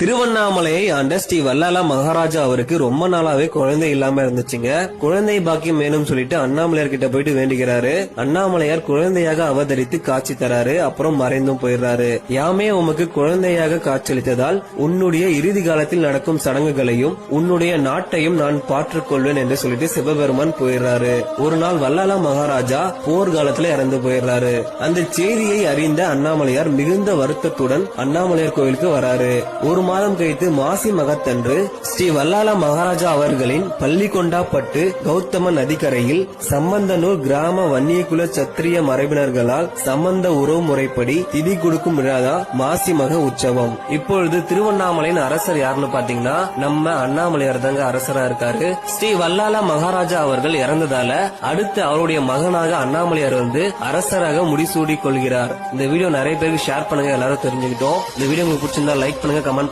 திருவண்ணாமலையை ஆண்ட ஸ்ரீ வல்லால மகாராஜா அவருக்கு ரொம்ப நாளாவே குழந்தை இல்லாம இருந்துச்சுங்க. குழந்தை பாக்கியம் வேணும்னு சொல்லிட்டு அண்ணாமலையார் கிட்ட போயிட்டு வேண்டிக்கிறாரு. அண்ணாமலையார் குழந்தையாக அவதரித்து காட்சி தராரு. அப்புறம் மறைந்தும் போயிடுறாரு. யாமே உமக்கு குழந்தையாக காட்சியளித்ததால் உன்னுடைய இறுதி காலத்தில் நடக்கும் சடங்குகளையும் உன்னுடைய நாட்டையும் நான் பாற்றுக்கொள்வேன் என்று சொல்லிட்டு சிவபெருமான் போயிடுறாரு. ஒரு நாள் வல்லால மகாராஜா போர்க்காலத்துல இறந்து போயிடுறாரு. அந்த செய்தியை அறிந்த அண்ணாமலையார் மிகுந்த வருத்தத்துடன் அண்ணாமலையார் கோயிலுக்கு வராரு. ஒரு மாதம் கழித்து மாசி மகத்தன்று ஸ்ரீ வல்லால மகாராஜா அவர்களின் பள்ளிகொண்டாப்பட்டு கௌதம நதிக்கரையில் சம்பந்தனூர் கிராம வன்னியகுல சத்திரிய மரபினர்களால் சம்பந்த உறவு முறைப்படி திதி கொடுக்கும் விழாதான் மாசி மக உற்சவம். இப்பொழுது திருவண்ணாமலையின் அரசர் யாருன்னு பாத்தீங்கன்னா நம்ம அண்ணாமலையார் தாங்க அரசரா இருக்காரு. ஸ்ரீ வல்லால மகாராஜா அவர்கள் இறந்ததால அடுத்து அவருடைய மகனாக அண்ணாமலையார் அரசராக முடிசூடி கொள்கிறார். இந்த வீடியோ நிறைய பேருக்கு ஷேர் பண்ணுங்க, எல்லாரும் தெரிஞ்சுக்கிட்டோம். இந்த வீடியோ உங்களுக்கு பிடிச்சிருந்தா லைக் பண்ணுங்க, கமெண்ட்